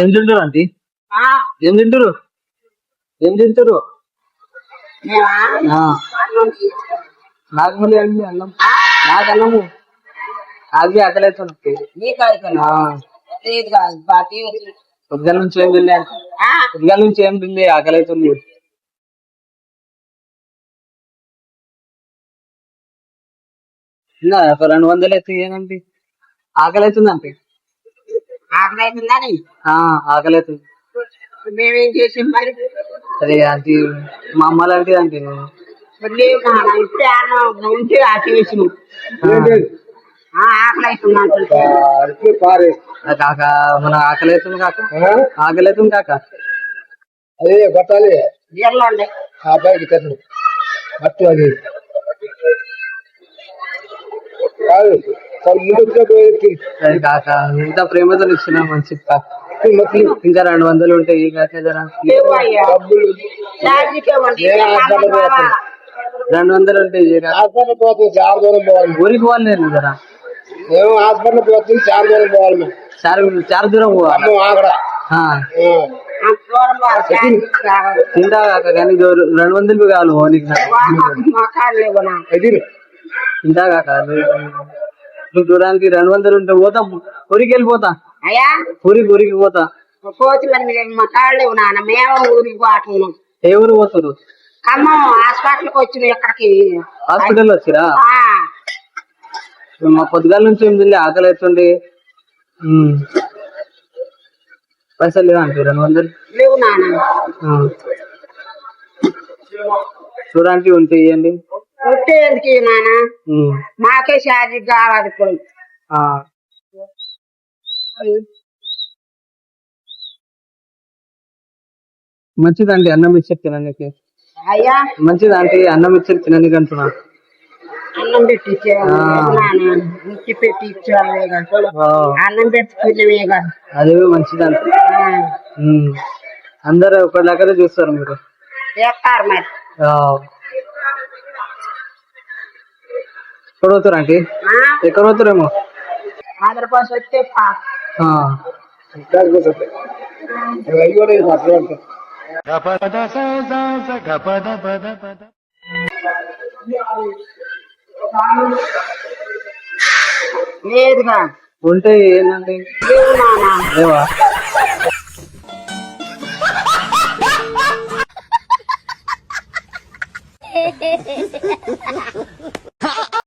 ఏం తింటారు ఆంటీ? ఏం తింటారు? ఏం తింటారు? నాకు మళ్ళీ అండి అన్నం, నాకు అన్నము అది ఆకలిస్తుంది. పొద్దుల నుంచి ఏం తిండి, పొద్దుల నుంచి ఏం తిండి, ఆకలితుంది. ఒక 200 ఎత్తి ఏనండి, ఆకలి అవుతుంది అంటే. ఆకలి అవుతుంది. మేమేం చేసాం మరి? అదే ఆంటీ, మా అమ్మ లాంటిది ఆంటీ. ఇప్పుడే ఉంటే ఆకేసి ఆకలి అవుతుంది కాక, మన ఆకలి అవుతుంది కాక, ఆకలి అవుతుంది కాక. అదే కొట్టాలి జీర్ణండి ఆ అబ్బాయికి తెచ్చు మట్టు అది కాదు అది కాక, ఇంత ప్రేమతో ఇచ్చినా మంచి కాక. ఇంకా 200 ఉంటాయి కాక, జరా 200 ఉంటాయి. హాస్పిటల్ పోతుంది చాలా దూరం పోవాలి. ఊరికి పోవాలి నేను జరా. మేము హాస్పిటల్ పోతుంది చాలా దూరం పోవాలి. మేము చాలా దూరం పోవాలి అక్కడ తింటా కాక, కానీ 200 కావాలి ఓనికి. తింటా కాక, చూడడానికి 200 ఉంటే పోతా, ఊరికి వెళ్ళిపోతా. ఊరికి పోతా. మా కాళ్ళు నాన్న, మేము ఊరికి పోతున్నాం. ఏ ఊరు పోతారు? ఖమ్మం హాస్పిటల్కి వచ్చిన. ఎక్కడికి? హాస్పిటల్ వచ్చిరా? మా పొద్దుగాల నుంచి ఏం తిండి, ఆకలి అవుతుంది. పైసలు లేవా అంటే 200 లేవు నాన్న. చూడడానికి ఉంటే ఇవ్వండి. ఉంటే ఎందుకు నాన్న, మాకే ఛార్జీ కావాలి ఇప్పుడు. మంచిదండి, అన్నం ఇచ్చారు తినడానికి. అయ్యా మంచిదంటే అన్నం ఇచ్చారు తినడానికి అంటున్నా. అన్నం పెట్టి అన్నం పెట్టి అదే మంచిదంట. అందరు ఒకలాగానే చూస్తారు, మీరు చేస్తారు మరి. ఎక్కడ పోతారు ఆంటీ? ఎక్కడ పోతారేమో? ఆంధ్రప్రదేశ్ వస్తే లేదుగా ఉంటే ఏంటండి? లేవు నాన్న. లేవా?